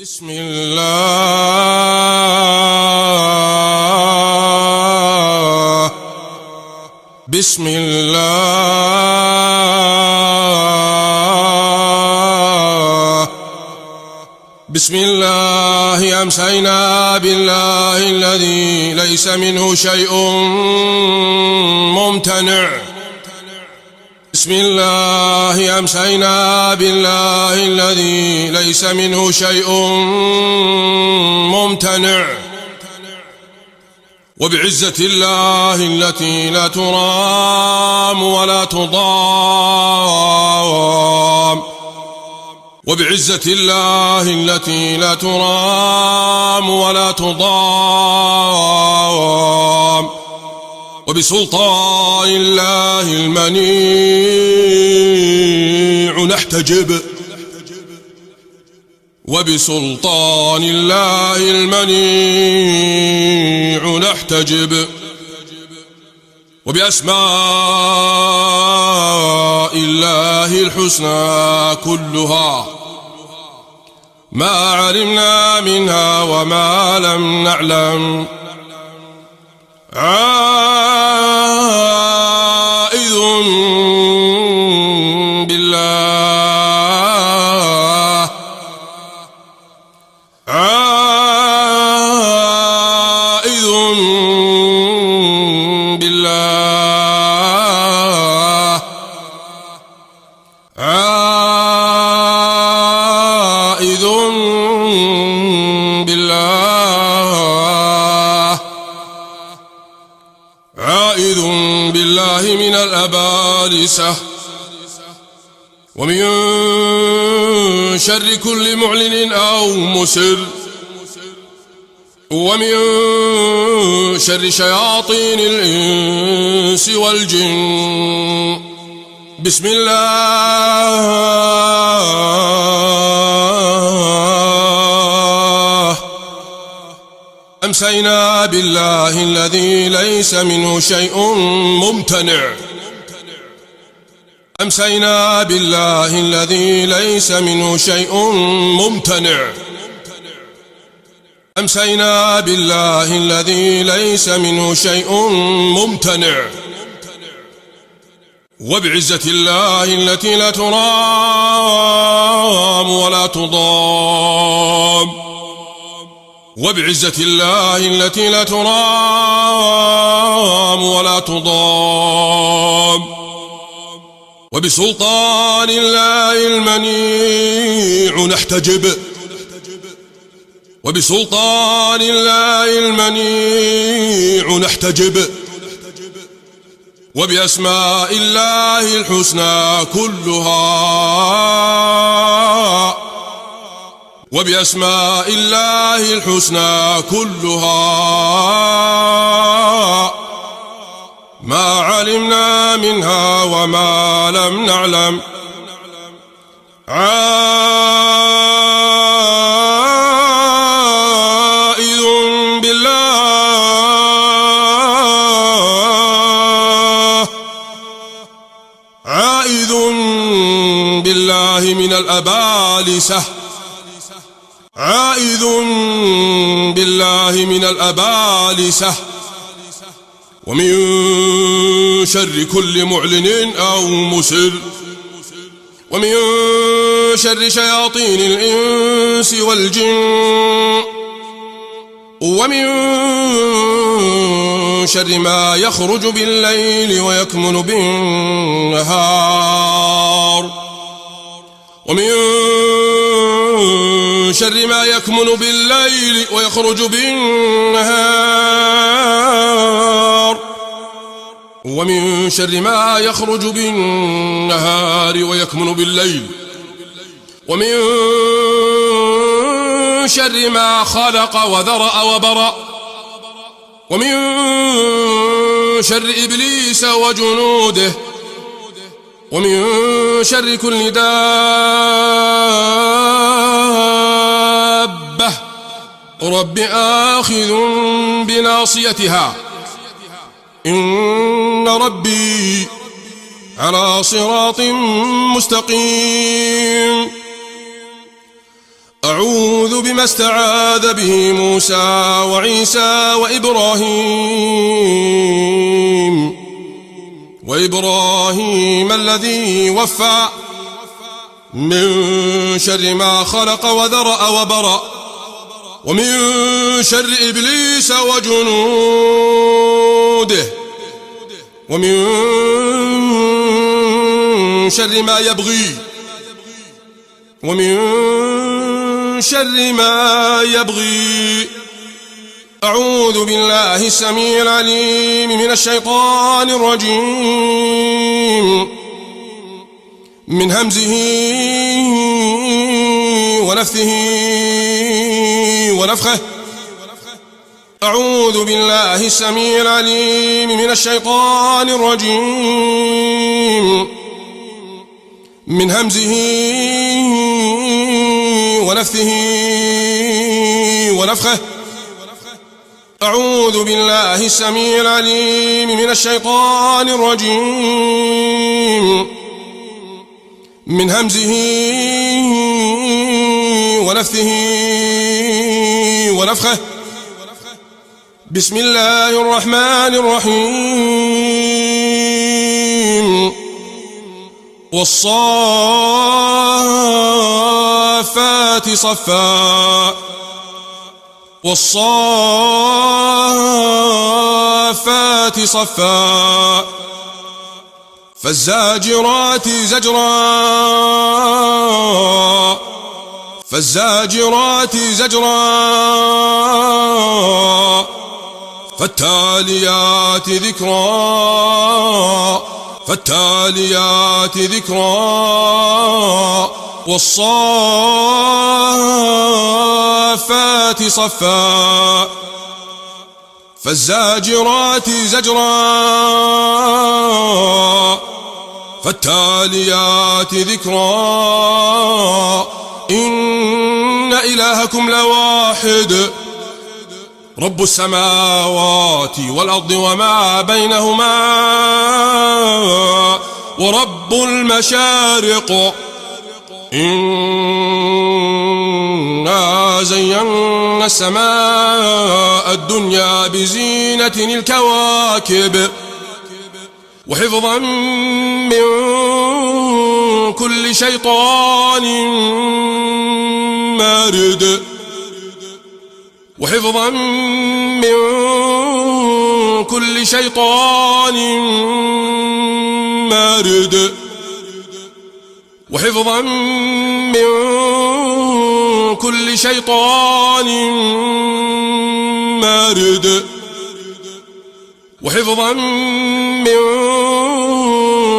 بسم الله بسم الله بسم الله أمسينا بالله الذي ليس منه شيء ممتنع. بسم الله أمسينا بالله الذي ليس منه شيء ممتنع. وبعزة الله التي لا ترام ولا تضام وبعزة الله التي لا ترام ولا تضام وبسلطان الله المنيع نحتجب وبسلطان الله المنيع نحتجب وبأسماء الله الحسنى كلها ما علمنا منها وما لم نعلم عائذ بالله عائذ بالله عائذ بالله عائذ بالله من الأبالسة ومن شر كل معلن أو مسر ومن شر شياطين الإنس والجن. بسم الله أمسينا بالله الذي ليس منه شيء ممتنع. أمسينا بالله الذي ليس منه شيء ممتنع. أمسينا بالله الذي ليس منه شيء ممتنع. وبعزة الله التي لا ترام ولا تضام وبعزة الله التي لا ترام ولا تضام وبسلطان الله المنيع نحتجب وبسلطان الله المنيع نحتجب وبأسماء الله الحسنى كلها وبأسماء الله الحسنى كلها ما علمنا منها وما لم نعلم عائذ بالله عائذ بالله من الأبالسة عائذ بالله من الأبالسة ومن شر كل معلن أو مسر ومن شر شياطين الإنس والجن ومن شر ما يخرج بالليل ويكمن بالنهار ومن شر ما يكمن بالليل ويخرج بالنهار ومن شر ما يخرج بالنهار ويكمن بالليل ومن شر ما خلق وذرأ وبرأ ومن شر إبليس وجنوده ومن شر كل دابة رب آخذ بناصيتها إن ربي على صراط مستقيم. أعوذ بما استعاذ به موسى وعيسى وإبراهيم الذي وفى من شر ما خلق وذرأ وبرأ ومن شر إبليس وجنوده ومن شر ما يبغي أعوذ بالله السميع العليم من الشيطان الرجيم من همزه ونفثه ونفخه أعوذ بالله السميع العليم من الشيطان الرجيم من همزه ونفثه ونفخه أعوذ بالله السميع العليم من الشيطان الرجيم من همزه ونفثه ونفخه بسم الله الرحمن الرحيم والصافات صفا فالزاجرات زجرا فالتاليات ذكرا والصافات صفا فالزاجرات زجرا فالتاليات ذكرا إن إلهكم لواحد رب السماوات والأرض وما بينهما ورب المشارق إنا زينا السماء الدنيا بزينة الكواكب وحفظا من كل شيطان مارد وحفظا من كل شيطان مارد وحفظا من كل شيطان مارد وحفظا من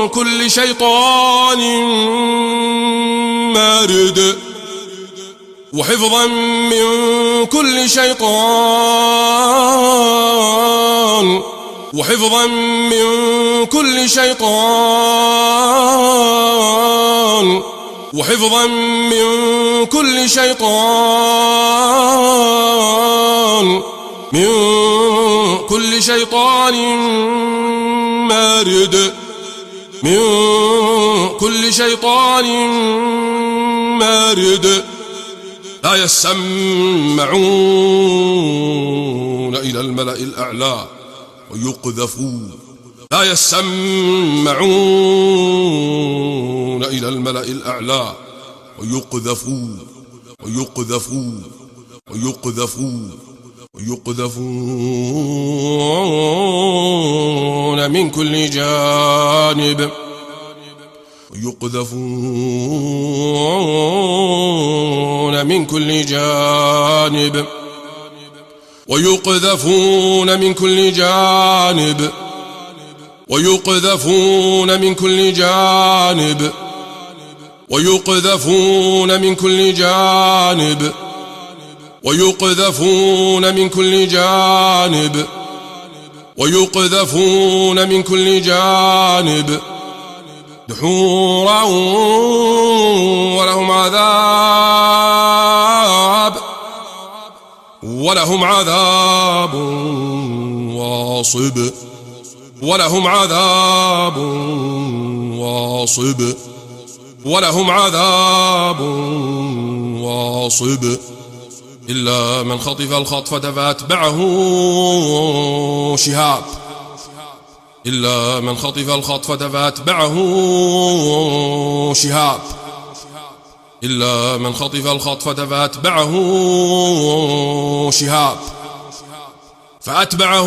كل شيطان مارد وحفظا من كل شيطان وحفظا من كل شيطان وحفظا من كل شيطان من كل شيطان مارد من كل شيطان مارد لا يسمعون إلى الملأ الأعلى ويقذفون لا يسمعون إلى الملأ الأعلى ويقذفون من كل جانب ويقذفون من كل جانب ويقذفون من كل جانب ويقذفون من كل جانب ويقذفون من كل جانب ويقذفون من كل جانب ويقذفون من كل جانب دحورا ولهم عذاب واصب ولهم عذاب واصب ولهم عذاب واصب إلا من خطف الخطفة فأتبعه شهاب إلا من خطف الخطفة فأتبعه شهاب إلا من خطف الخطفة فأتبعه شهاب فأتبعه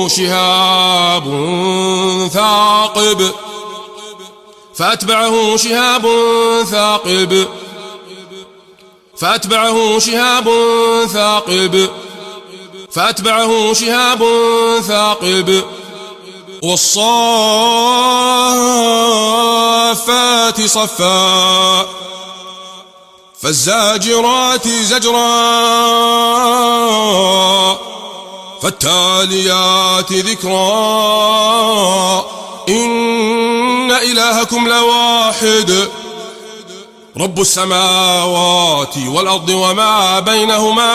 شهاب ثاقب فأتبعه شهاب ثاقب فأتبعه شهاب ثاقب فأتبعه شهاب ثاقب والصافات صفا فالزاجرات زجرا فالتاليات ذكرا إن إلهكم لواحد رب السماوات والأرض وما بينهما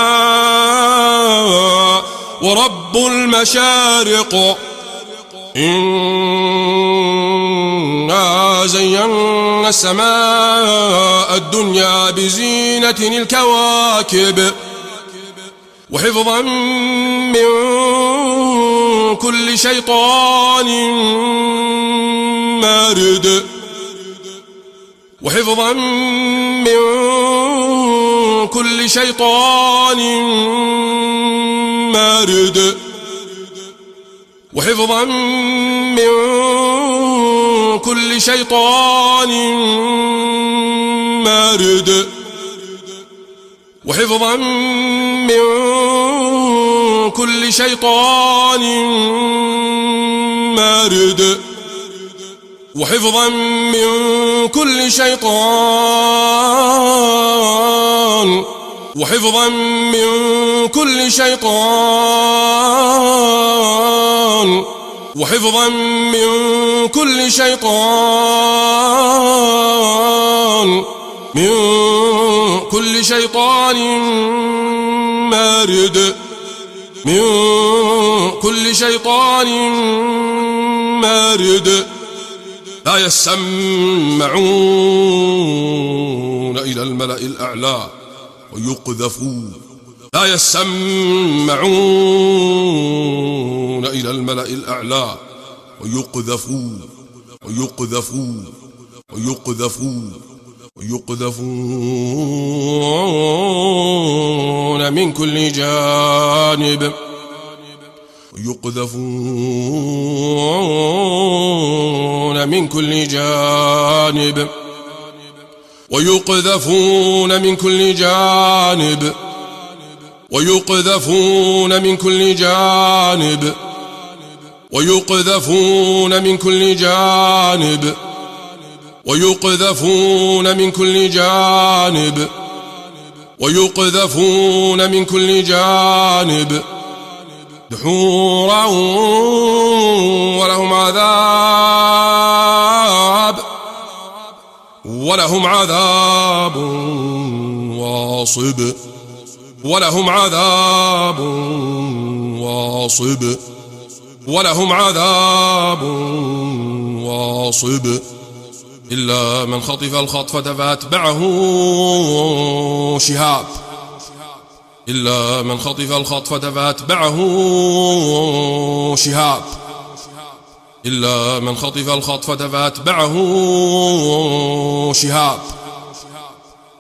ورب المشارق إنا زينا السماء الدنيا بزينة الكواكب وحفظا من كل شيطان مارد وحفظا من كل شيطان مارد وحفظا من كل شيطان مارد وحفظا من كل شيطان مارد وحفظا من كل شيطان وحفظا من كل شيطان وحفظا من كل شيطان من كل شيطان مارد من كل شيطان مارد لا يسمعون إلى الملأ الأعلى ويقذفون لا يسمعون إلى الملأ الأعلى ويقذفون ويقذفون ويقذفون ويقذفون من كل جانب ويقذفون من كل جانب ويقذفون من كل جانب ويقذفون من كل جانب ويقذفون من كل جانب ويقذفون من كل جانب ويقذفون من كل جانب دحورا ولهم عذاب واصب ولهم عذاب واصب ولهم عذاب واصب إلا من خطف الخطفة فأتبعه شهاب إلا من خطف الخطفة فأتبعه شهاب إلا من خطف الخطفة فأتبعه شهاب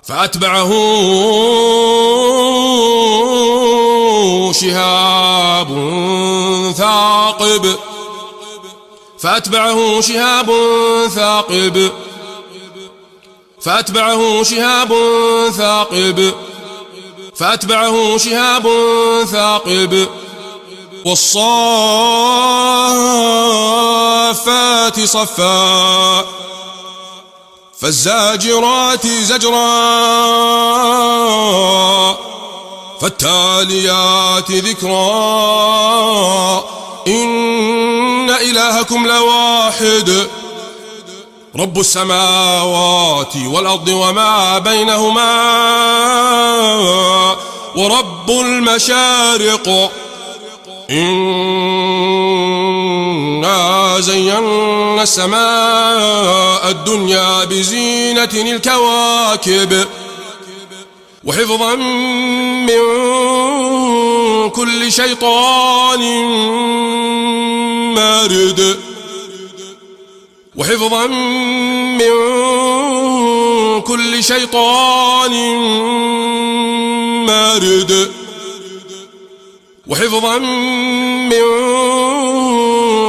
فأتبعه شهاب ثاقب فأتبعه شهاب ثاقب فأتبعه شهاب ثاقب فأتبعه شهاب ثاقب والصافات صفا فالزاجرات زجرا فالتاليات ذكرا إن إلهكم لواحد رب السماوات والأرض وما بينهما ورب المشارق إنا زينا السماء الدنيا بزينة الكواكب وحفظا من كل شيطان مارد وحفظا من كل شيطان مارد وحفظا من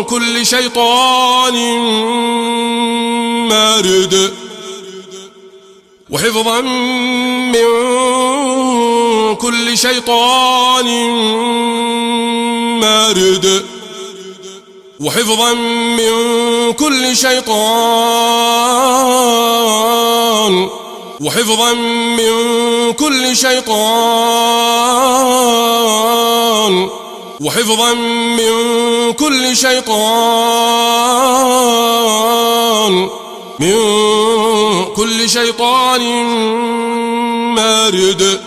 كل شيطان مارد وحفظا من كل شيطان مارد وحفظا من كل شيطان وحفظا من كل شيطان وحفظا من كل شيطان من كل شيطان مارد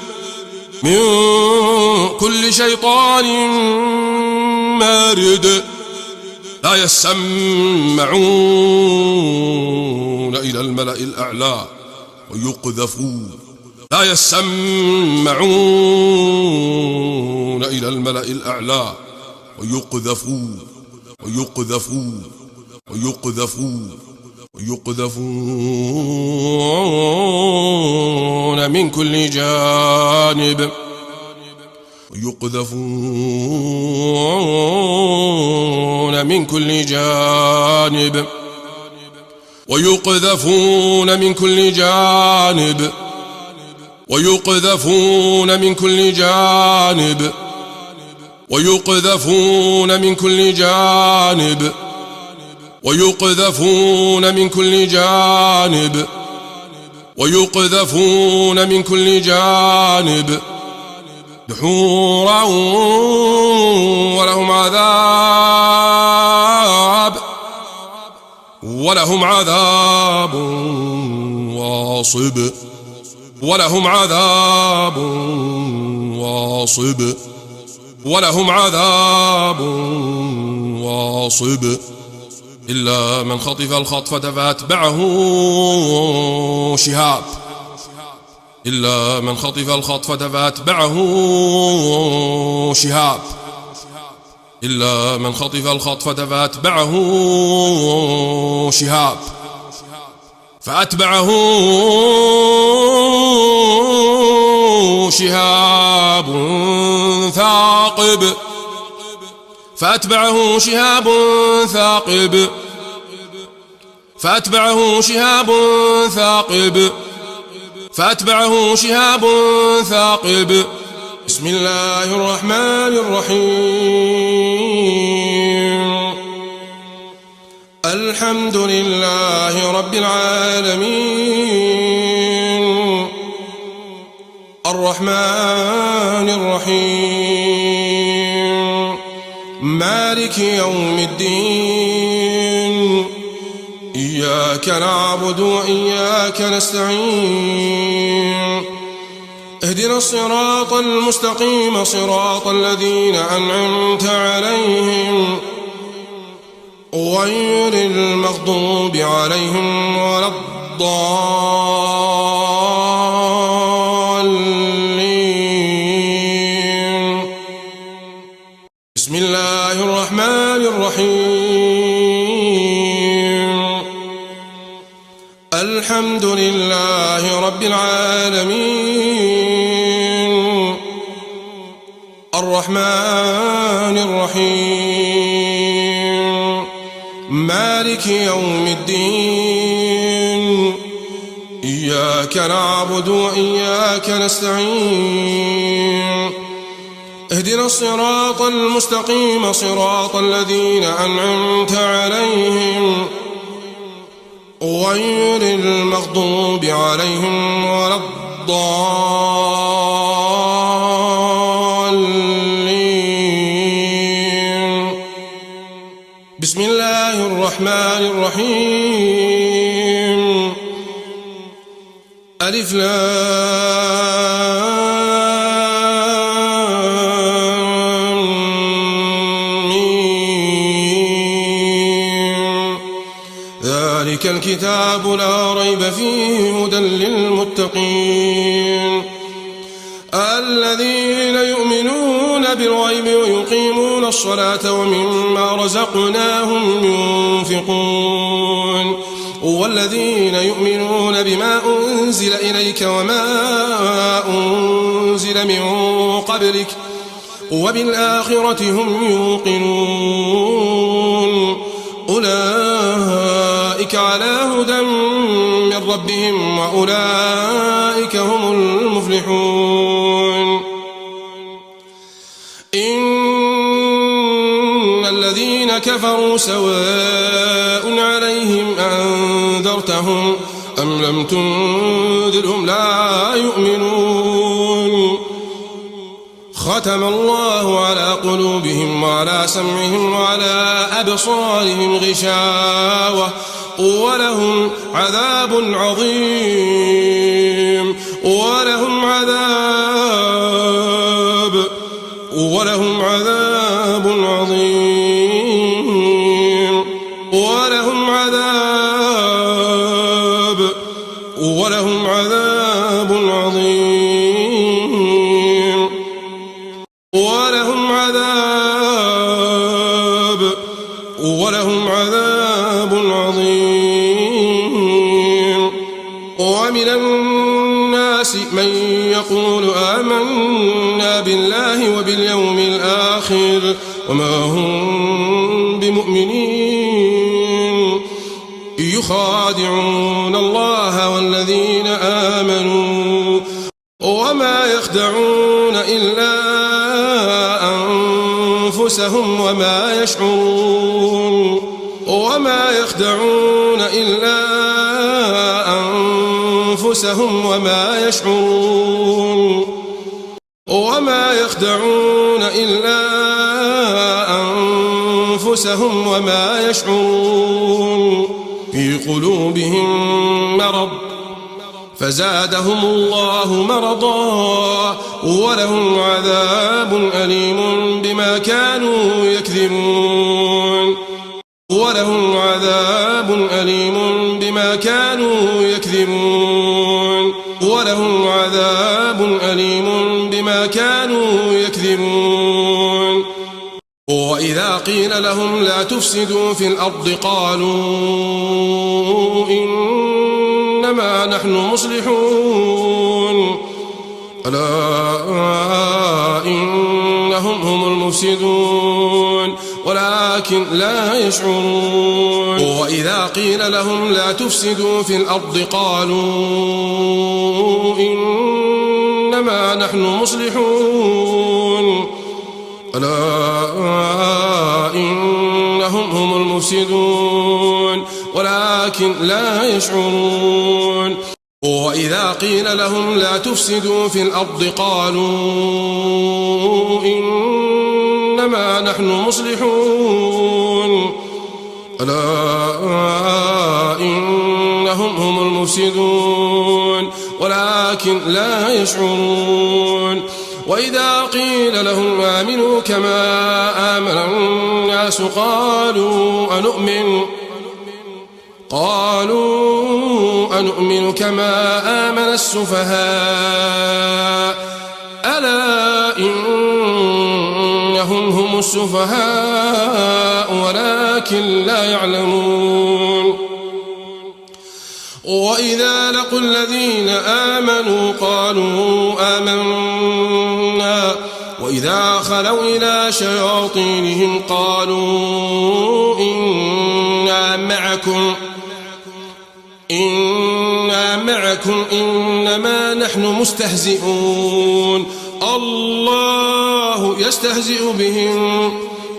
من كل شيطان مارد لا يسمعون إلى الملأ الأعلى ويقذفون لا يسمعون إلى الملأ الأعلى ويقذفون ويقذفون ويقذفون ويقذفون من كل جانب ويقذفون من كل جانب ويقذفون من كل جانب ويقذفون من كل جانب ويقذفون من كل جانب ويقذفون من كل جانب ويقذفون من كل جانب دحورا ولهم عذاب واصب ولهم عذاب واصب ولهم عذاب واصب إلا من خطف الخطفة فأتبعه شهاب إلا من خطف الخطفة فأتبعه شهاب إلا من خطف الخطفة فأتبعه شهاب فأتبعه شهاب ثاقب فأتبعه شهاب ثاقب فأتبعه شهاب ثاقب فأتبعه شهاب ثاقب بسم الله الرحمن الرحيم الحمد لله رب العالمين الرحمن الرحيم مالك يوم الدين إياك نعبد وإياك نستعين اهدنا الصراط المستقيم صراط الذين أنعمت عليهم غير المغضوب عليهم ولا الضالين بسم الله الرحمن الرحيم الحمد لله رب العالمين الرحمن الرحيم مالك يوم الدين إياك نعبد وإياك نستعين اهدنا الصراط المستقيم صراط الذين أنعمت عليهم غير المغضوب عليهم ولا الضالين بسم الله الرحمن الرحيم ألف لام ذلك الكتاب لا ريب فيه هدى للمتقين الذين يؤمنون بالغيب ويقيمون الصلاة ومما رزقناهم ينفقون والذين يؤمنون بما أنزل إليك وما أنزل من قبلك وبالآخرة هم يوقنون أولئك على هدى من ربهم وأولئك هم المفلحون إن الذين كفروا سواء عليهم أنذرتهم أم لم تنذرهم لا يؤمنون ختم الله على قلوبهم وعلى سمعهم وعلى أبصارهم غشاوة ولهم عذاب عظيم ولهم عذاب عظيم ولهم عذاب عظيم ولهم عذاب عظيم ومن الناس من يقول آمنا بالله وباليوم الآخر وما هم بمؤمنين يخادعون الله والذين آمنوا وما يخدعون إلا أنفسهم وما يشعرون وما يخدعون إلا أنفسهم وما يشعرون وما يخدعون إلا أنفسهم وما يشعرون في قلوبهم مرض فزادهم الله مرضا ولهم عذاب أليم بما كانوا يكذبون ولهم عذاب أليم بما كانوا يكذبون ولهم عذاب أليم بما كانوا يكذبون وإذا قيل لهم لا تفسدوا في الأرض قالوا إنما نحن مصلحون ألا إنهم هم المفسدون ولكن لا يشعرون وإذا قيل لهم لا تفسدوا في الأرض قالوا إنما نحن مصلحون ألا إنهم هم المفسدون ولكن لا يشعرون وإذا قيل لهم لا تفسدوا في الأرض قالوا إنما نحن مصلحون ألا إنهم هم المفسدون ولكن لا يشعرون وإذا قيل لهم آمنوا كما آمن الناس قالوا أنؤمن كما آمن السفهاء ألا إنهم هم السفهاء ولكن لا يعلمون وإذا لقوا الذين آمنوا قالوا آمنا وإذا خلوا إلى شياطينهم قالوا إنا معكم إنما نحن مستهزئون الله يستهزئ بهم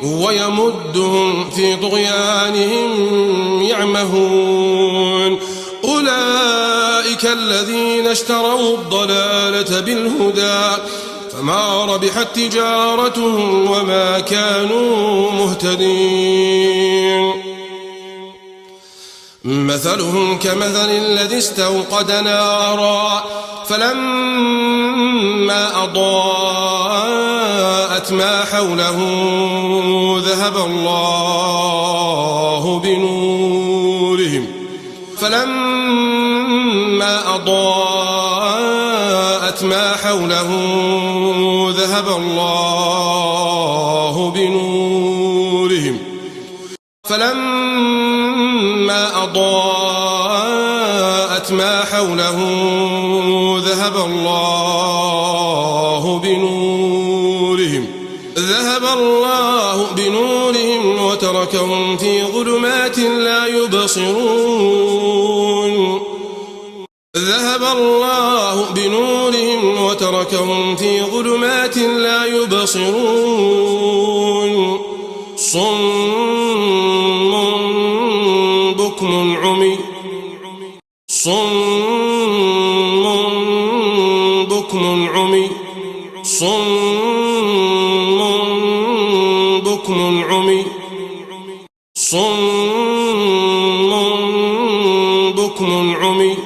ويمدهم في طغيانهم يعمهون أولئك الذين اشتروا الضلالة بالهدى فما ربحت تجارتهم وما كانوا مهتدين مثلهم كمثل الذي استوقد نارا فلما أضاءت ما حوله أضاءت ما حوله ذهب الله بنورهم فلما أضاءت ما حوله ذهب الله بنورهم وتركهم في ظلمات لا يبصرون ذهب الله بنورهم وتركهم في ظلمات لا يبصرون صم بكم عمي صم بكم عمي صم بكم عمي صم بكم عمي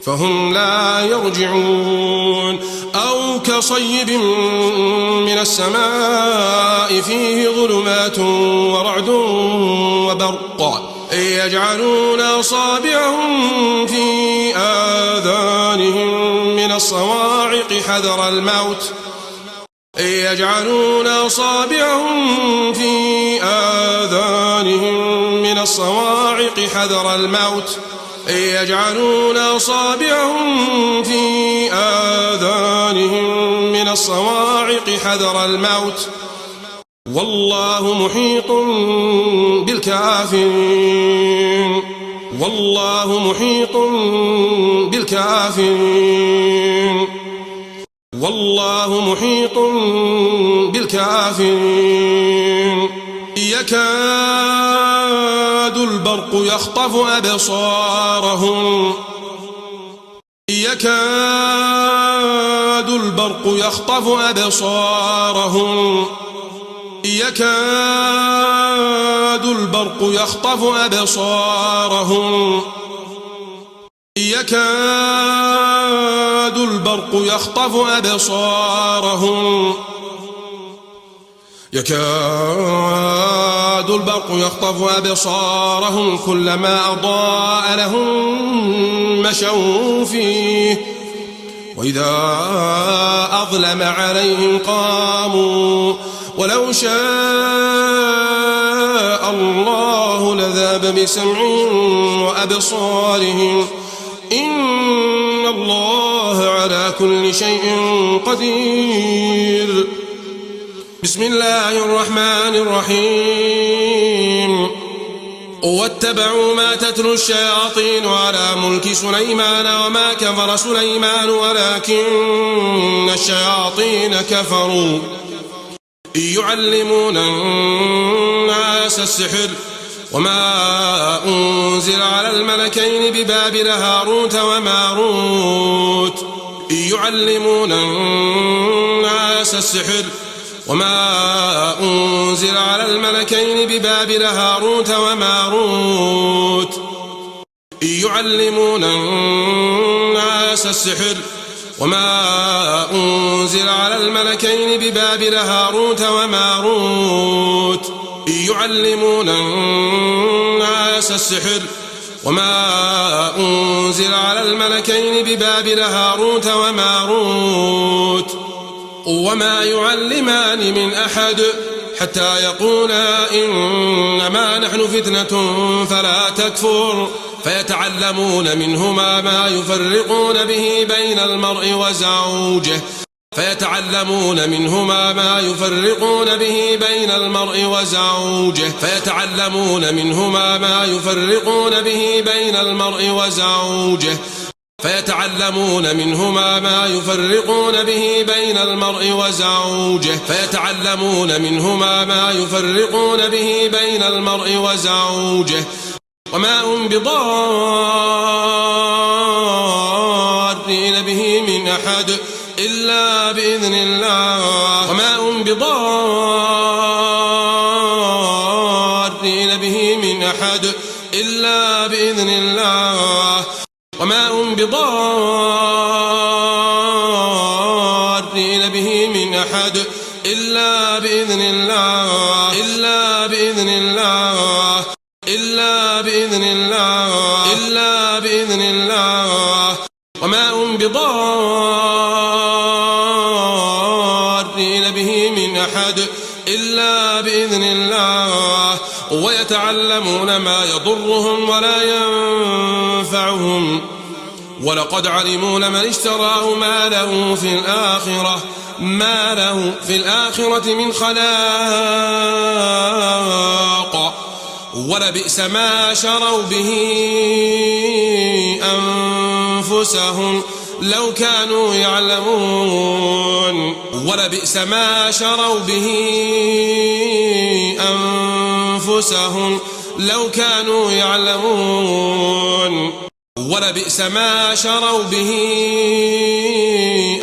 فهم لا يرجعون أو كصيب من السماء فيه ظلمات ورعد وبرق يجعلون أصابعهم في آذانهم من الصواعق حذر الموت يجعلون أصابعهم في آذانهم من الصواعق حذر الموت يجعلون أصابعهم في آذانهم من الصواعق حذر الموت والله محيط بالكافرين والله محيط بالكافرين والله محيط بالكافرين يكاد البرق يخطف أبصارهم يكاد البرق يخطف أبصارهم يكاد البرق يخطف أبصارهم يكاد البرق يخطف أبصارهم يكاد البرق يخطف أبصارهم كلما أضاء لهم مشوا فيه وإذا أظلم عليهم قاموا ولو شاء الله لذهب بسمعهم وأبصارهم إن الله على كل شيء قدير بسم الله الرحمن الرحيم واتبعوا ما تتلو الشياطين على ملك سليمان وما كفر سليمان ولكن الشياطين كفروا يعلمون الناس السحر وما أنزل على الملكين ببابل هاروت وماروت يعلمون الناس السحر وما أنزل على الملكين ببابل هاروت وماروت يعلمون الناس السحر وما أنزل على الملكين ببابل هاروت وماروت يعلمون الناس السحر وما أنزل على الملكين ببابل هاروت وماروت وما يعلمان من أحد حتى يقولا إنما نحن فتنة فلا تكفر فيتعلمون منهما ما يفرقون به بين المرء وزوجه فيتعلمون منهما ما يفرقون به بين المرء وزوجه فيتعلمون منهما ما يفرقون به بين المرء وزوجه فيتعلمون منهما ما يفرقون به بين المرء وزوجه فيتعلمون منهما ما يفرقون به بين المرء وزوجه وما هم بضارين به من أحد إلا بإذن الله وما هم بضارين به من أحد إلا بإذن الله وما هم بضارين به من أحد إلا بإذن الله إلا بإذن الله إلا بإذن الله إلا بإذن الله بضارين به من أحد إلا بإذن الله ويتعلمون ما يضرهم ولا ينفعهم ولقد علموا لمن اشتراه ما له في الآخرة من خلاق ولبئس ما شروا به أنفسهم لو كانوا يعلمون ولبئس ما شروا به أنفسهم لو كانوا يعلمون ولبئس ما شروا به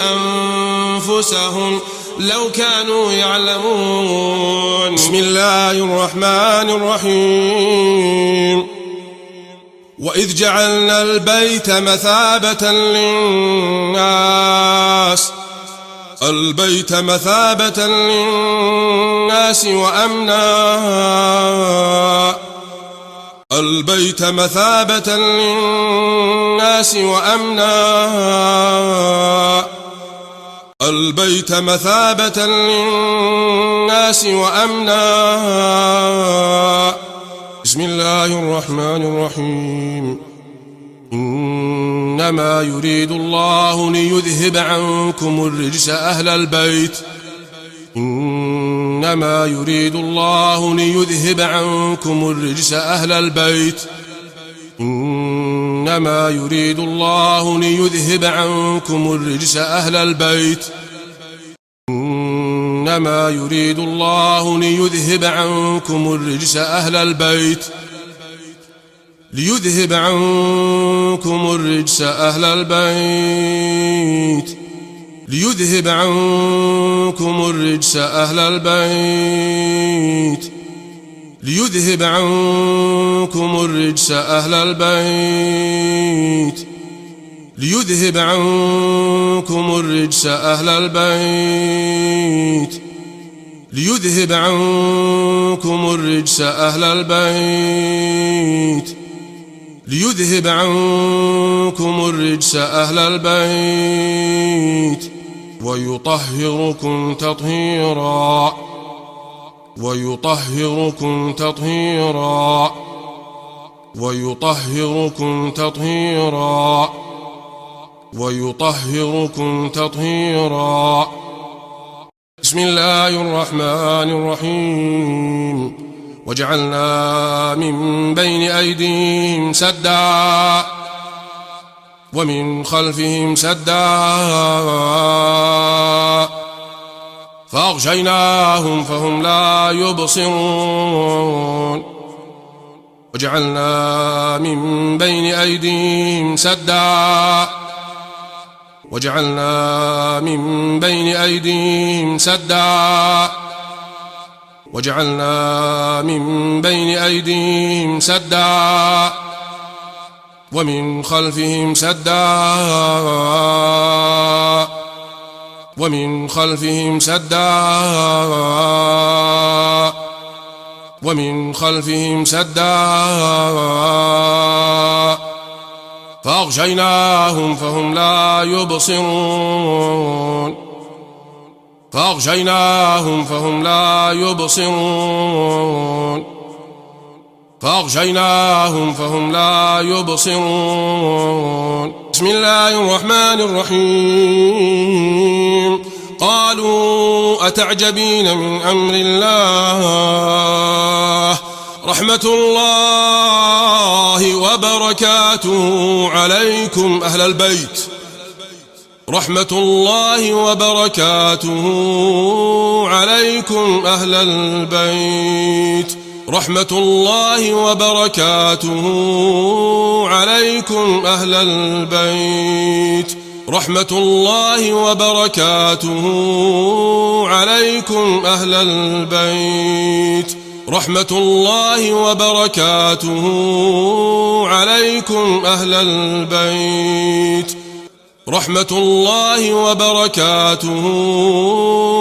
أنفسهم لو كانوا يعلمون. بسم الله الرحمن الرحيم. وإذ جعلنا البيت مثابة للناس وأمنا بسم الله الرحمن الرحيم. إنما يريد الله ليذهب عنكم الرجس أهل البيت إنما يريد الله ليذهب عنكم الرجس أهل البيت إنما يريد الله ليذهب عنكم الرجس أهل البيت إنما يريد الله ليذهب عنكم الرجس أهل البيت ليذهب عنكم الرجس أهل البيت ليذهب عنكم الرجس أهل البيت ليذهب عنكم الرجس أهل البيت ليذهب عنكم الرجس أهل البيت ليذهب عنكم الرجس أهل البيت ليذهب عنكم الرجس أهل البيت ويطهركم تطهيرا ويطهركم تطهيرا ويطهركم تطهيرا ويطهركم تطهيرا. بسم الله الرحمن الرحيم. وجعلنا من بين أيديهم سدا ومن خلفهم سدا فأغشيناهم فهم لا يبصرون. وجعلنا من بين أيديهم سدا وجعلنا من بين أيديهم سدا وجعلنا من بين أيديهم سدا ومن خلفهم سدا ومن خلفهم سدا ومن خلفهم سدا فأغشيناهم فهم لا يبصرون فأغشيناهم فهم لا يبصرون فأغشيناهم فهم لا يبصرون. بسم الله الرحمن الرحيم. قالوا أتعجبين من أمر الله رحمة الله وبركاته عليكم أهل البيت رحمة الله وبركاته عليكم أهل البيت رحمة الله وبركاته عليكم أهل البيت رحمة الله وبركاته عليكم أهل البيت رحمة الله وبركاته عليكم أهل البيت رحمة الله وبركاته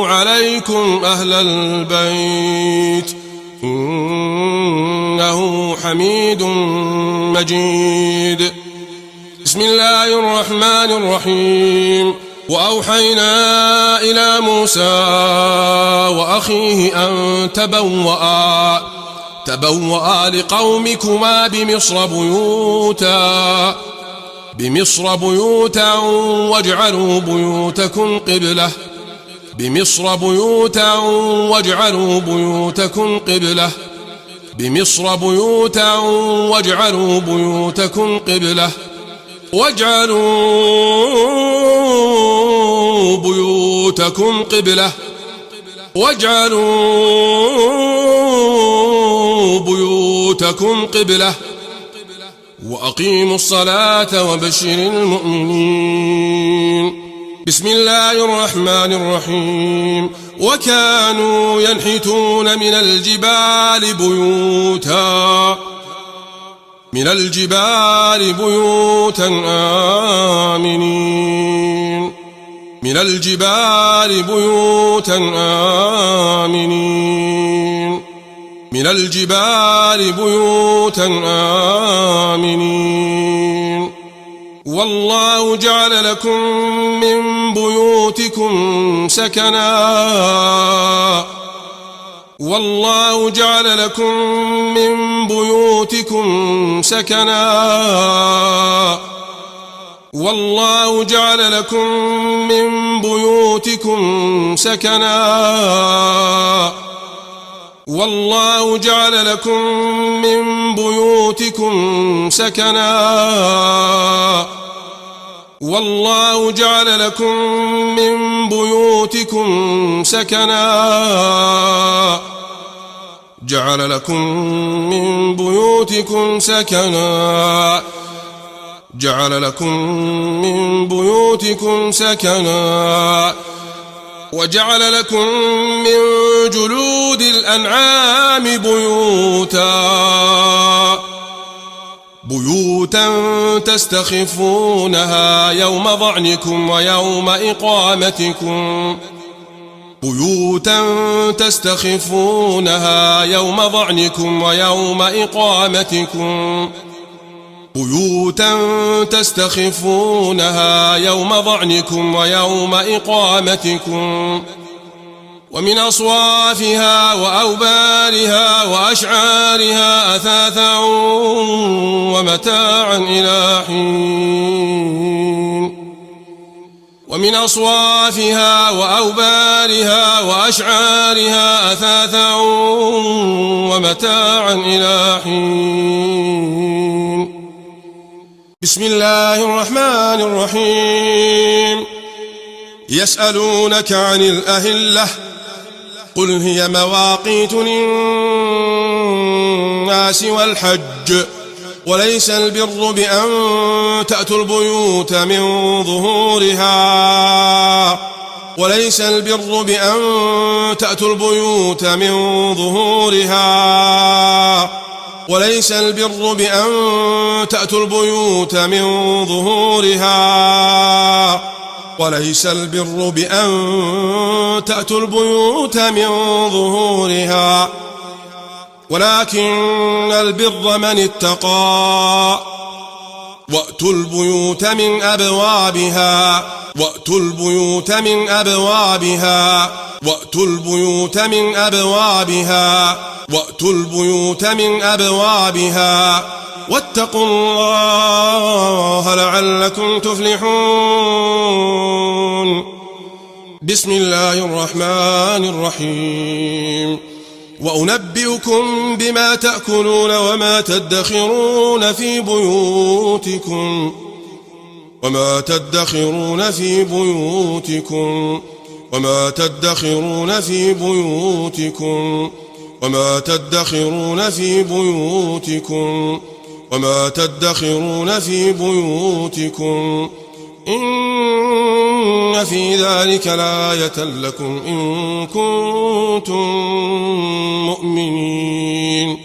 عليكم أهل البيت إنه حميد مجيد. بسم الله الرحمن الرحيم وأوحينا إلى موسى وأخيه أن تبوأ لقومكما بمصر بيوتا واجعلوا بيوتكم قبلة وأقيموا الصلاة وبشر المؤمنين. بسم الله الرحمن الرحيم وكانوا ينحتون من الجبال بيوتا آمنين والله جعل لكم من بيوتكم جعل لكم من بيوتكم سكنا وجعل لكم من جلود الأنعام بيوتا تستخفونها يوم ظعنكم ويوم إقامتكم ومن أصوافها وأوبارها وأشعارها أثاثا ومتاعا إلى حين. بسم الله الرحمن الرحيم يسألونك عن الأهلة قل هي مواقيت للناس والحج وليس البر بأن تأتوا البيوت من ظهورها ولكن البر من اتقى وأتوا البيوت من أبوابها واتقوا الله لعلكم تفلحون. بسم الله الرحمن الرحيم وأنبئكم بما تأكلون وما تدخرون في بيوتكم إن في ذلك لآية لكم إن كنتم مؤمنين.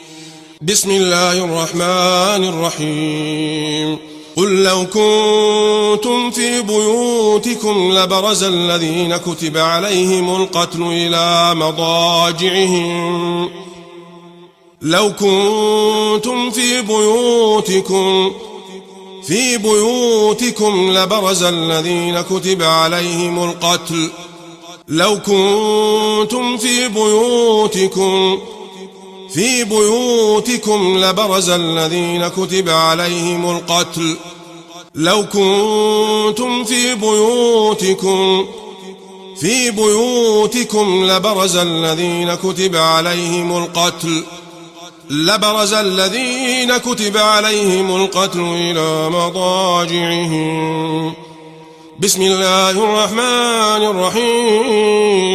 بسم الله الرحمن الرحيم قل لو كنتم في بيوتكم لبرز الذين كتب عليهم القتل إلى مضاجعهم في بيوتكم لبرز الذين كتب عليهم القتل لو كنتم في بيوتكم لبرز الذين كتب عليهم القتل لو كنتم في بيوتكم لبرز الذين كتب عليهم القتل إلى مضاجعهم. بسم الله الرحمن الرحيم.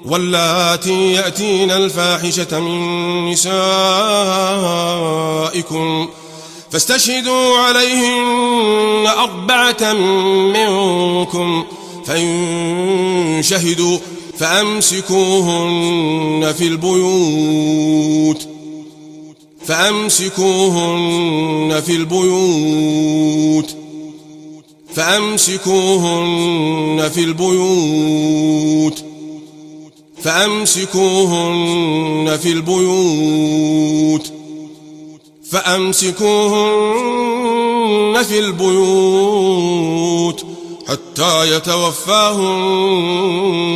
واللاتي يأتين الفاحشة من نسائكم فاستشهدوا عليهن 4 منكم فإن شهدوا فأمسكوهن في البيوت فأمسكوهن في البيوت حتى يتوفاهن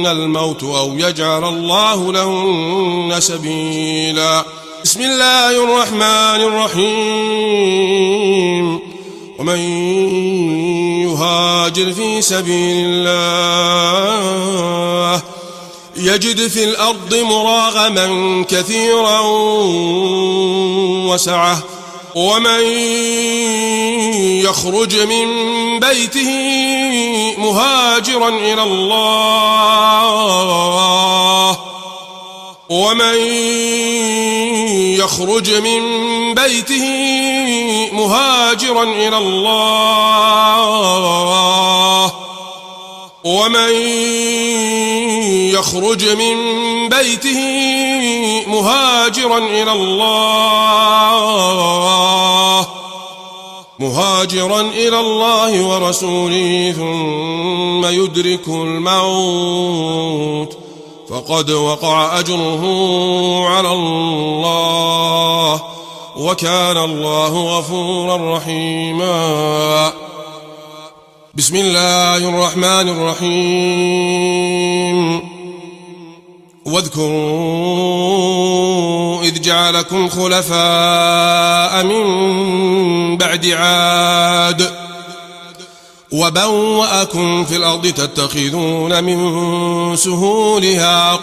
الموت أو يجعل الله لهن سبيلا. بسم الله الرحمن الرحيم. ومن يهاجر في سبيل الله يجد في الأرض مراغما كثيرا وسعة ومن يخرج من بيته مهاجرا إلى الله ومن يخرج من بيته مهاجرا إلى الله ورسوله ثم يدرك الموت فقد وقع أجره على الله وكان الله غفورا رحيما. بسم الله الرحمن الرحيم. واذكروا إذ جعلكم خلفاء من بعد عاد وبوأكم في الأرض تتخذون من سهولها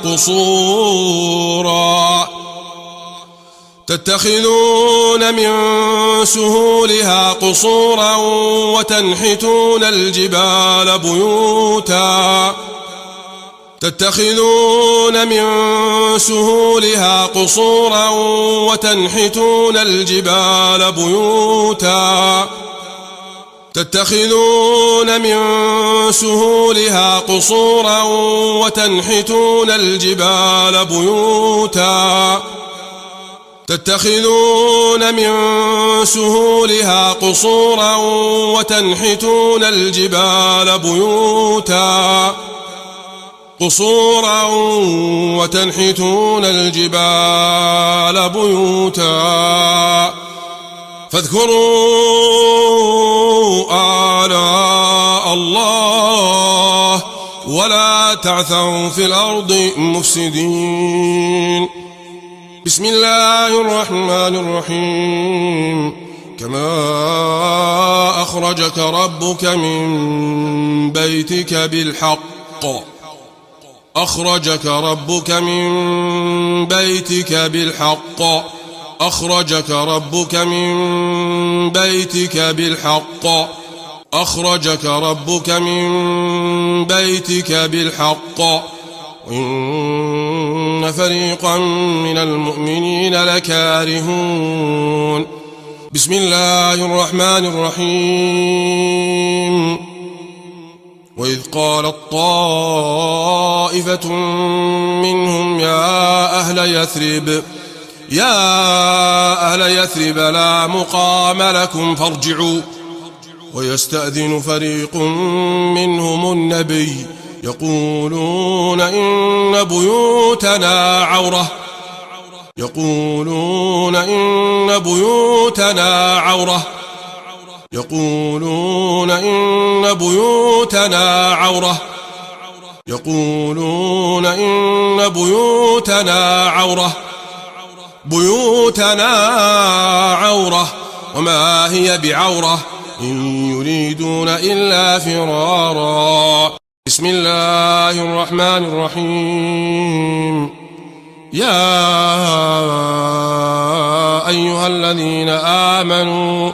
قصورا وتنحتون الجبال بيوتا فاذكروا آلاء الله ولا تعثوا في الأرض مفسدين. بسم الله الرحمن الرحيم. كما أخرجك ربك من بيتك بالحق أخرجك ربك من بيتك بالحق وإن فريقا من المؤمنين لكارهون. بسم الله الرحمن الرحيم. وإذ قالت طائفة منهم يا أهل يثرب لا مقام لكم فارجعوا ويستأذن فريق منهم النبي يقولون إن بيوتنا عورة يقولون إن بيوتنا عورة يقولون إن بيوتنا عورة وما هي بعورة إن يريدون إلا فرارا. بسم الله الرحمن الرحيم. يا أيها الذين آمنوا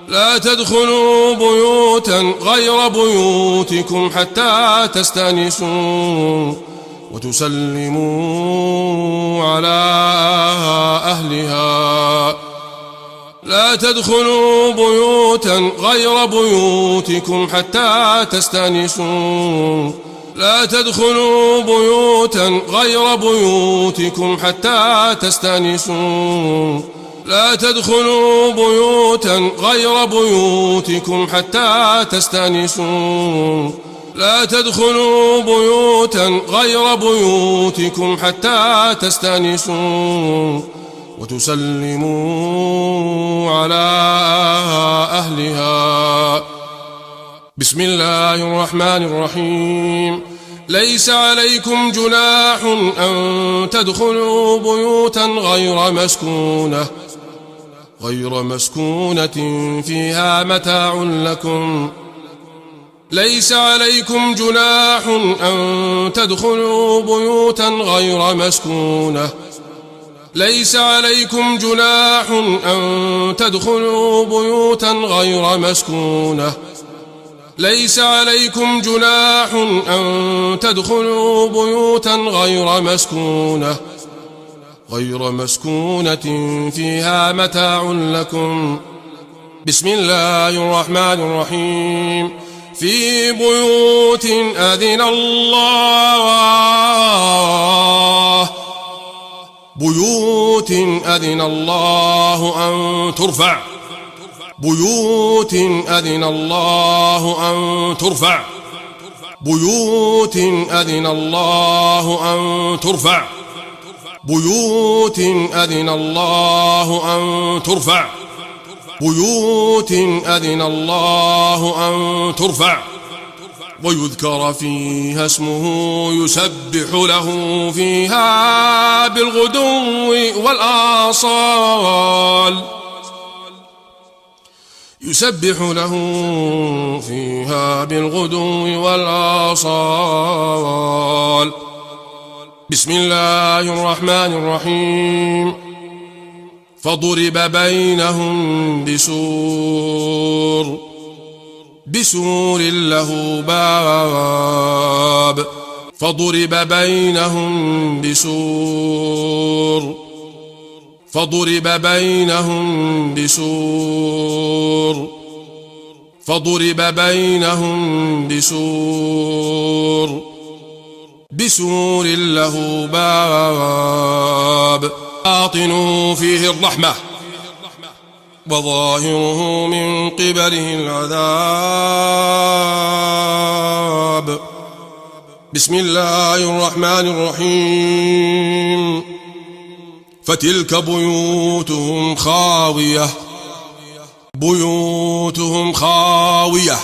لا تدخلوا بيوتا غير بيوتكم حتى تستأنسوا وتسلموا على أهلها. لا تدخلوا بيوتا غير بيوتكم حتى تستأنسوا لا تدخلوا بيوتا غير بيوتكم حتى تستأنسوا لا تدخلوا بيوتا غير بيوتكم حتى تستأنسوا لا تدخلوا بيوتا غير بيوتكم حتى تستأنسوا وتسلموا على أهلها. بسم الله الرحمن الرحيم. ليس عليكم جناح أن تدخلوا بيوتا غير مسكونة فيها متاع لكم. ليس عليكم جناح أن تدخلوا بيوتا غير مسكونة ليس عليكم جناح أن تدخلوا بيوتا غير مسكونة ليس عليكم جناح أن تدخلوا بيوتا غير مسكونة فيها متاع لكم. بسم الله الرحمن الرحيم. في بيوت أذن الله أن ترفع بيوت أذن الله أن ترفع بيوت أذن الله أن ترفع بيوت أذن الله أن ترفع بيوت أذن الله أن ترفع ويذكر فيها اسمه يسبح له فيها بالغدو والآصال يسبح له فيها بالغدو والآصال. بسم الله الرحمن الرحيم. فضرب بينهم بسور له باب فضرب بينهم بسور له باب باطنه فيه الرحمة وظاهره من قبله العذاب. بسم الله الرحمن الرحيم. فتلك بيوتهم خاوية بيوتهم خاوية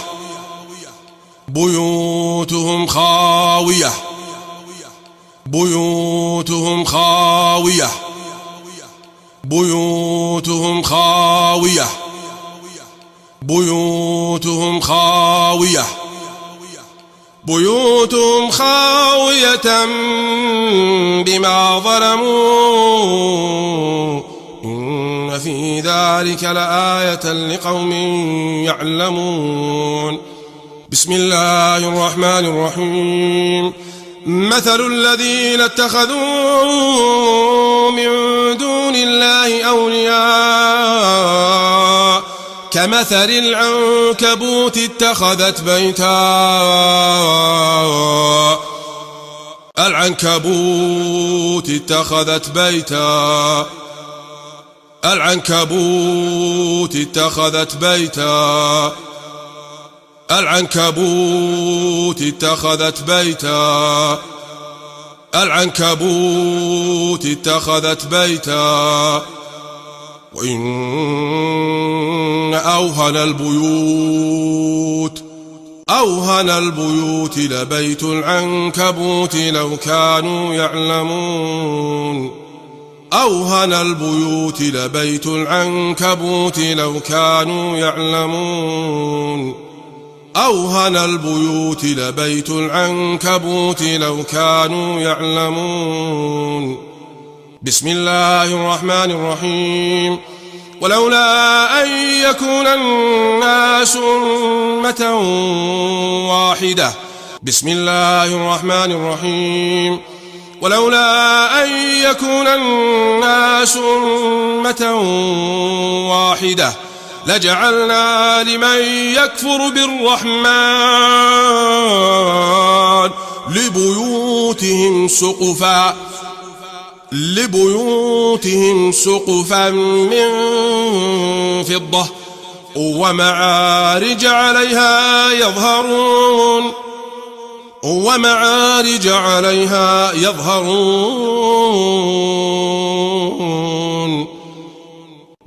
بيوتهم خاوية بيوتهم خاوية بيوتهم خاوية بيوتهم خاوية بيوتهم خاوية بما ظلموا إن في ذلك لآية لقوم يعلمون. بسم الله الرحمن الرحيم. مثل الذين اتخذوا من دون الله أولياء كمثل العنكبوت اتخذت بيتا العنكبوت اتخذت بيتا العنكبوت اتخذت بيتا العنكبوت اتخذت بيتا العنكبوت اتخذت بيتا وإن أوهن البيوت لبيت العنكبوت لو كانوا يعلمون. أوهن البيوت لبيت العنكبوت لو كانوا يعلمون. أوهن البيوت لبيت العنكبوت لو كانوا يعلمون. بسم الله الرحمن الرحيم. ولولا أن يكون الناس أمة واحدة. بسم الله الرحمن الرحيم. ولولا أن يكون الناس أمة واحدة لجعلنا لمن يكفر بالرحمن لبيوتهم سقفا من فضة ومعارج عليها يظهرون.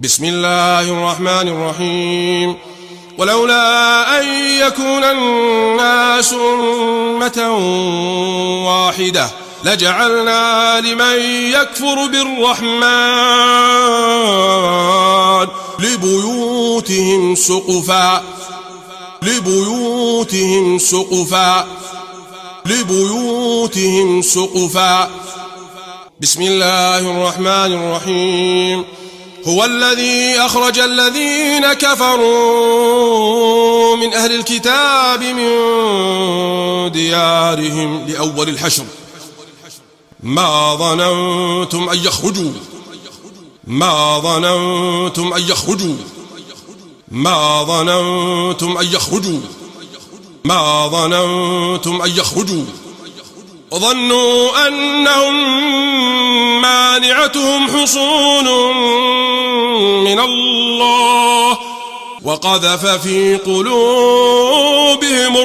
بسم الله الرحمن الرحيم. ولولا أن يكون الناس أمة واحدة لجعلنا لمن يكفر بالرحمن لبيوتهم سقفا. بسم الله الرحمن الرحيم. هو الذي أخرج الذين كفروا من أهل الكتاب من ديارهم لأول الحشر ما ظننتم أن يخرجوا وظنوا أنهم مانعتهم حصون من الله وقذف في قلوبهم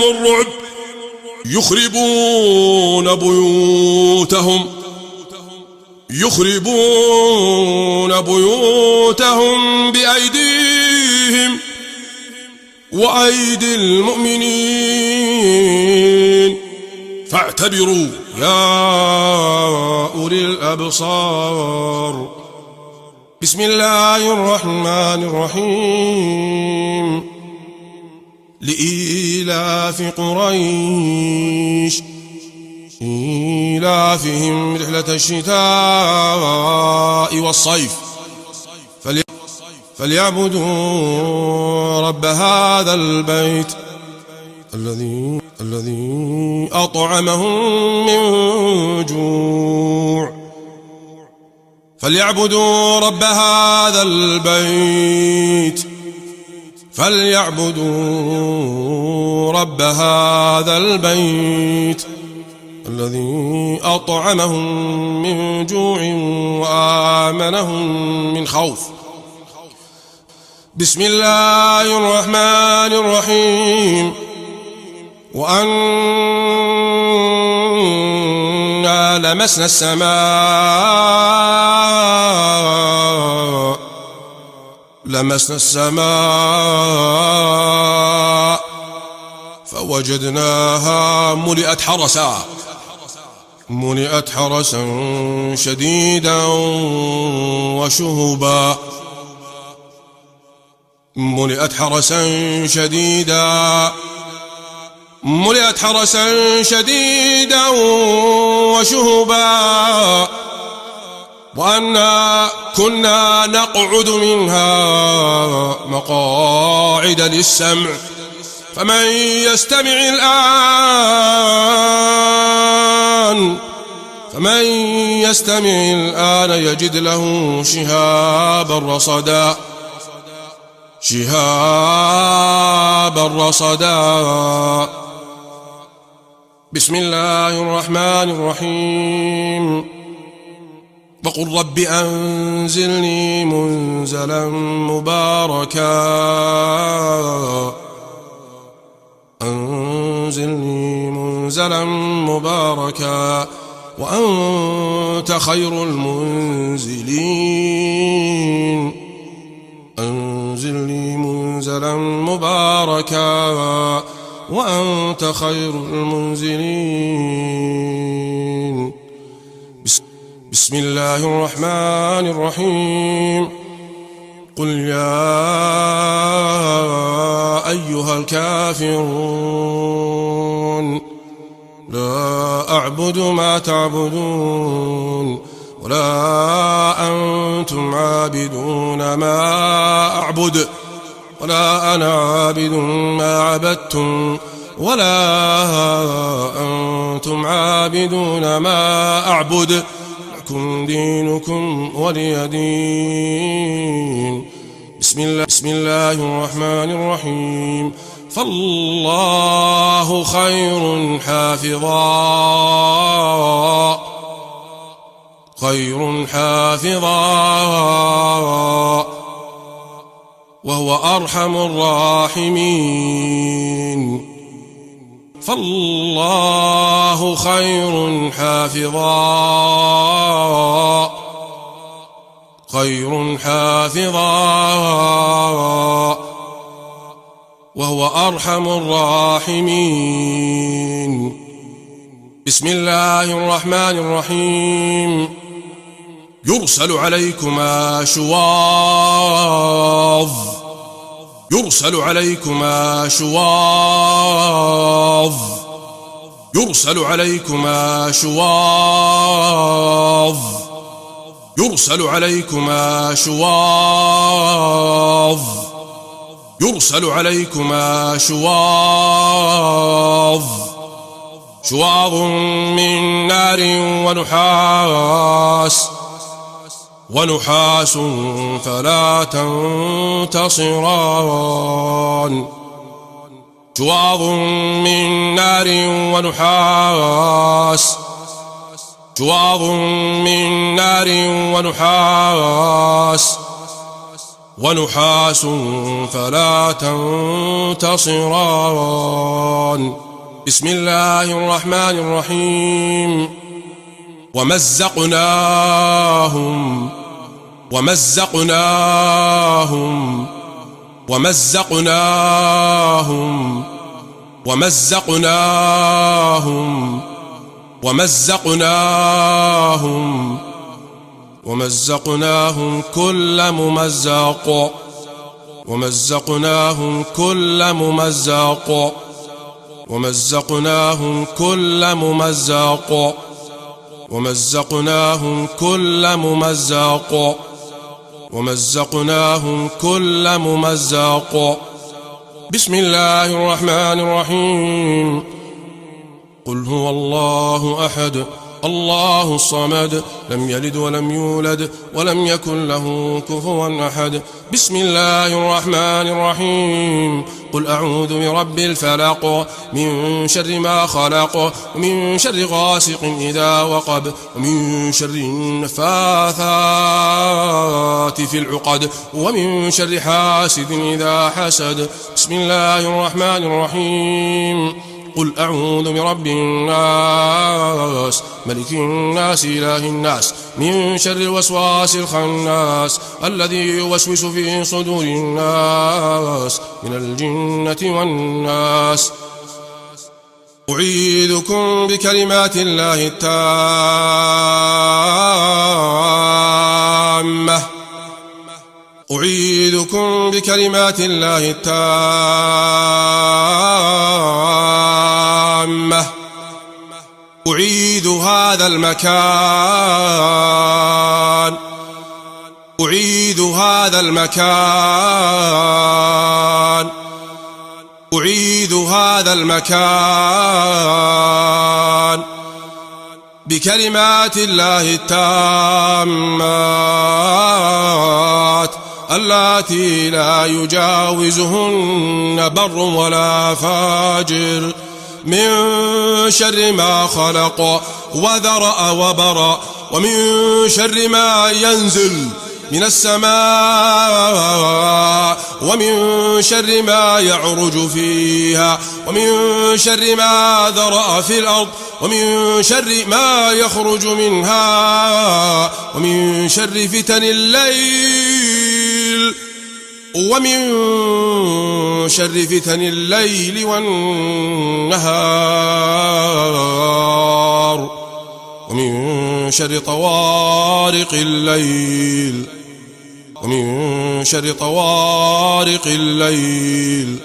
الرعب يخربون بيوتهم بأيديهم وأيدي المؤمنين فاعتبروا يا أولي الأبصار. بسم الله الرحمن الرحيم. لإيلاف قريش إيلافهم رحلة الشتاء والصيف فليعبدوا رب هذا البيت الذي أطعمهم من جوع. فليعبدوا رب هذا البيت الذي أطعمهم من جوع وآمنهم من خوف. بسم الله الرحمن الرحيم. وأنا لمسنا السماء فوجدناها ملئت حرسا شديدا وشهبا. ملئت حرسا شديدا وشهبا. وأنا كنا نقعد منها مقاعد للسمع فمن يستمع الآن يجد له شهابا رصدا. شهابا رصدا. بسم الله الرحمن الرحيم. وقل رب أنزلني منزلا مباركا أنزلني منزلا مباركا وأنت خير المنزلين. أنزلني منزلا مباركا وأنت خير المنزلين. بسم الله الرحمن الرحيم. قل يا أيها الكافرون لا أعبد ما تعبدون ولا أنتم عابدون ما أعبد ولا أنا عابد ما عبدتم ولا أنتم عابدون ما أعبد لكم دينكم ولي دين. بسم الله الرحمن الرحيم. فالله خير حافظا وهو أرحم الراحمين. فالله خير حافظا وهو أرحم الراحمين. بسم الله الرحمن الرحيم. يرسل عليكما شواظ يرسل عليكما شواظ يرسل عليكما شواظ يرسل عليكما شواظ يرسل عليكما شواظ شواظ من نار ونحاس فلا تنتصران. شواظ من نار شواظ من نار ونحاس فلا تنتصران. بسم الله الرحمن الرحيم. ومزقناهم كل ممزق ومزقناهم كل ممزق ومزقناهم كل ممزق ومزقناهم كل ممزق ومزقناهم كل ممزق. بسم الله الرحمن الرحيم. قل هو الله أحد الله الصمد لم يلد ولم يولد ولم يكن له كفوا أحد. بسم الله الرحمن الرحيم. قل أعوذ برب الفلق من شر ما خلق ومن شر غاسق إذا وقب ومن شر النفاثات في العقد ومن شر حاسد إذا حسد. بسم الله الرحمن الرحيم. قل أعوذ برب الناس ملك الناس إله الناس من شر الوسواس الخناس الذي يوسوس في صدور الناس من الجنة والناس. أعيذكم بكلمات الله التامة أعيذكم بكلمات الله التامة. أعيذ هذا المكان أعيذ هذا المكان أعيذ هذا المكان بكلمات الله التامات اللاتي لا يجاوزهن بر ولا فاجر، من شر ما خلق وذرأ وبرأ، ومن شر ما ينزل من السماء، ومن شر ما يعرج فيها، ومن شر ما ذرأ في الأرض، ومن شر ما يخرج منها، ومن شر فتن الليل، ومن شر فتن الليل والنهار، ومن شر طوارق الليل، ومن شر طوارق الليل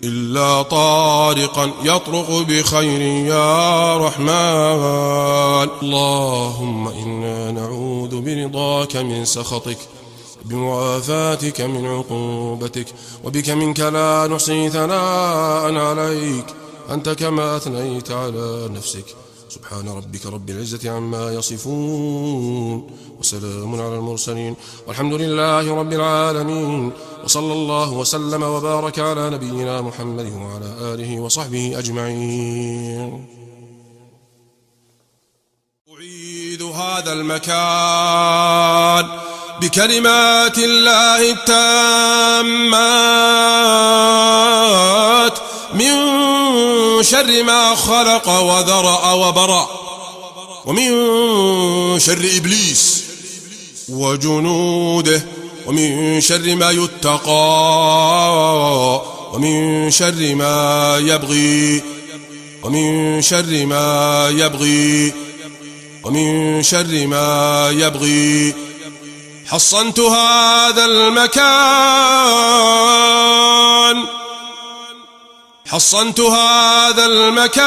إلا طارقا يطرق بخير يا رحمن. اللهم إنا نعوذ برضاك من سخطك، بمعافاتك من عقوبتك، وبك منك لا نحصي ثناء عليك أنت كما أثنيت على نفسك. سبحان ربك رب العزة عما يصفون، وسلام على المرسلين، والحمد لله رب العالمين، وصلى الله وسلم وبارك على نبينا محمد وعلى آله وصحبه أجمعين. أعيد هذا المكان بكلمات الله التامات من شر ما خلق وذرأ وبرأ، ومن شر إبليس وجنوده، ومن شر ما يتقى، ومن شر ما يبغي، ومن شر ما يبغي، ومن شر ما يبغي. حصنت هذا المكان، حصنت هذا المكان،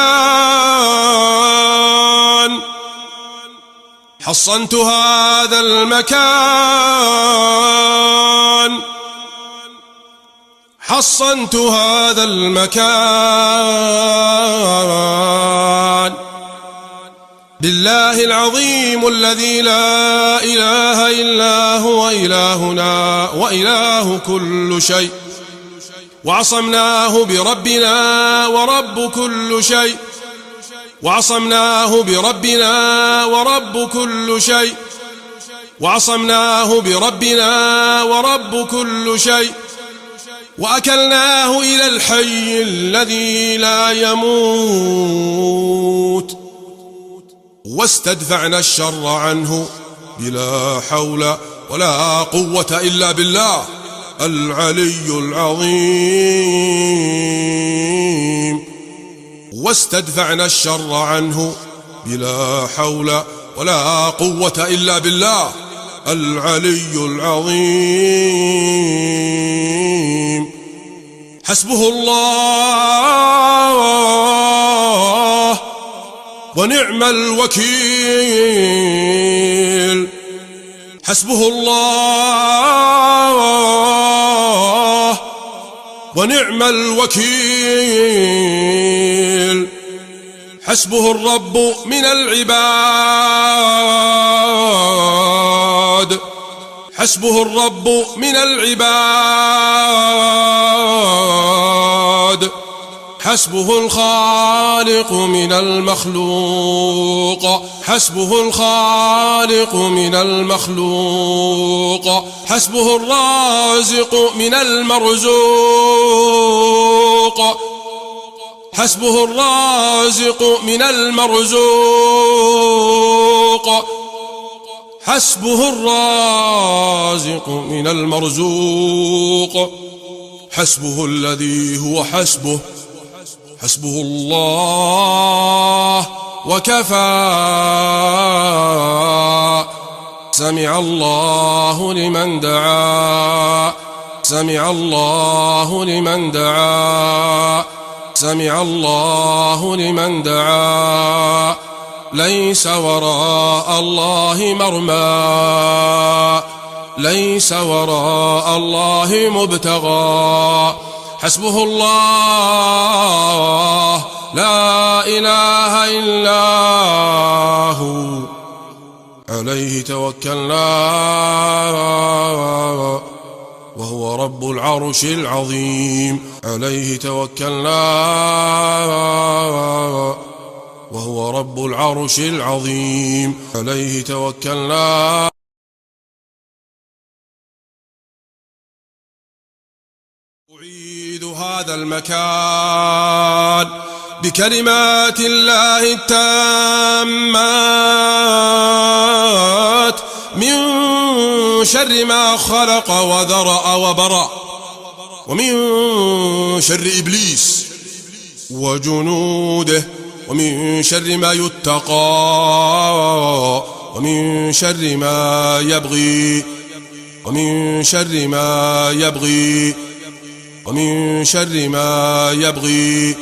حصنت هذا المكان، حصنت هذا المكان بالله العظيم الذي لا إله إلا هو إلهنا وإله كل شيء، وعصمناه بربنا ورب كل شيء، وعصمناه بربنا ورب كل شيء، وعصمناه بربنا ورب كل شيء، وأكلناه إلى الحي الذي لا يموت، واستدفعنا الشر عنه بلا حول ولا قوة إلا بالله العلي العظيم، واستدفعنا الشر عنه بلا حول ولا قوة إلا بالله العلي العظيم. حسبه الله ونعم الوكيل، حسبه الله ونعم الوكيل. حسبه الرب من العباد، حسبه الرب من العباد، حسبه الخالق من المخلوق، حسبه الخالق من المخلوق، حسبه الرازق من المرزوق، حسبه الرازق من المرزوق، حسبه الرازق من المرزوق، حسبه الذي هو حسبه، حسبه الله وكفى. سمع الله لمن دعا، سمع الله لمن دعا، سمع الله لمن دعا. ليس وراء الله مرمى، ليس وراء الله مبتغى. حسبه الله لا إله إلا هو، عليه توكلنا وهو رب العرش العظيم عليه توكلنا وهو رب العرش العظيم عليه توكلنا. أعيد هذا المكان بكلمات الله التامات من شر ما خلق وذرأ وبرأ، ومن شر إبليس وجنوده، ومن شر ما يتقى، ومن شر ما يبغي، ومن شر ما يبغي، ومن شر ما يبغي.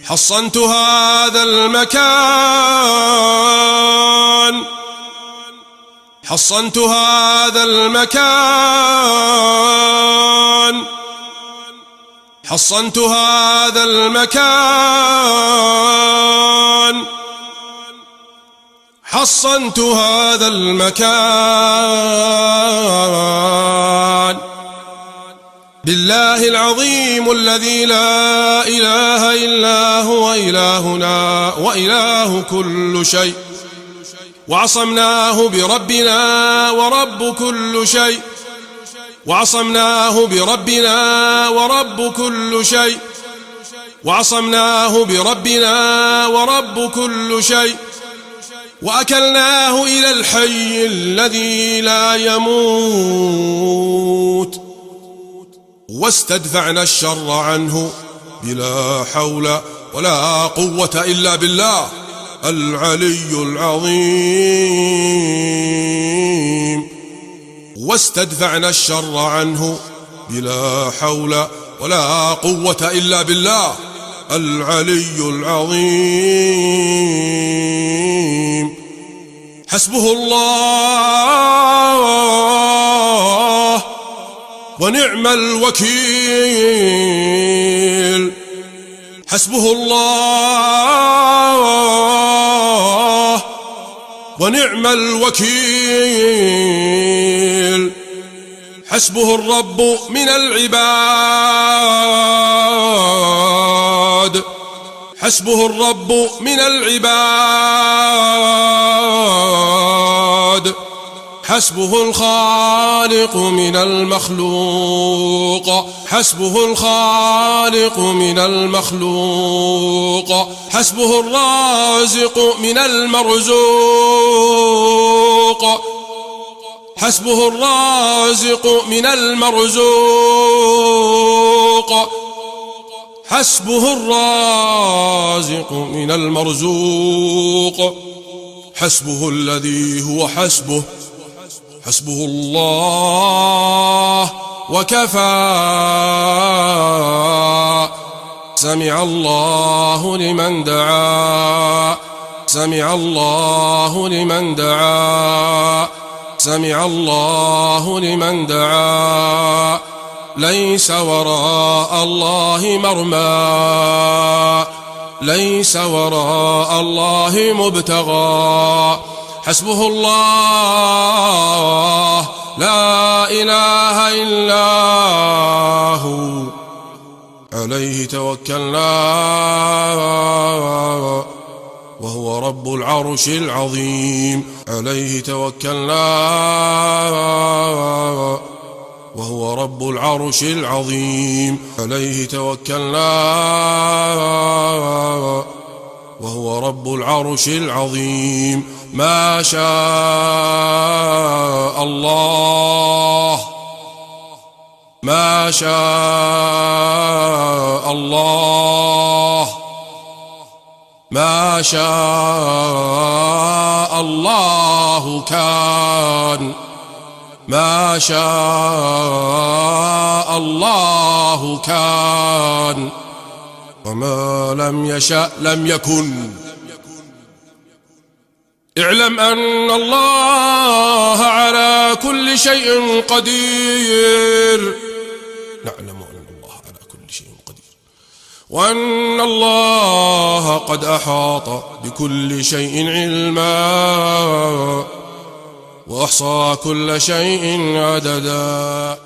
حصنت هذا المكان، حصنت هذا المكان، حصنت هذا المكان، حصنت هذا المكان بالله العظيم الذي لا إله إلا هو إلهنا وإله كل شيء، وعصمناه بربنا ورب كل شيء، وعصمناه بربنا ورب كل شيء، وعصمناه بربنا ورب كل شيء، وأكلناه إلى الحي الذي لا يموت، واستدفعنا الشر عنه بلا حول ولا قوة إلا بالله العلي العظيم، واستدفعنا الشر عنه بلا حول ولا قوة إلا بالله العلي العظيم. حسبه الله ونعم الوكيل، حسبه الله ونعم الوكيل. حسبه الرب من العباد، حسبه الرب من العباد، حسبه الخالق من المخلوق، حسبه الخالق من المخلوق، حسبه الرازق من المرزوق، حسبه الرازق من المرزوق، حسبه الرازق من المرزوق، حسبه الذي هو حسبه، حسبه الله وكفى. سمع الله لمن دعا، سمع الله لمن دعا، سمع الله لمن دعا. ليس وراء الله مرمى، ليس وراء الله مبتغى. حسبه الله لا إله إلا هو عليه توكلنا وهو رب العرش العظيم عليه توكلنا وهو رب العرش العظيم عليه توكلنا وهو رب العرش العظيم. ما شاء الله، ما شاء الله، ما شاء الله كان، ما شاء الله كان، وما لم يشأ لم يكن. اعلم أن الله على كل شيء قدير، نعلم أن الله على كل شيء قدير، وأن الله قد أحاط بكل شيء علما، وأحصى كل شيء عددا.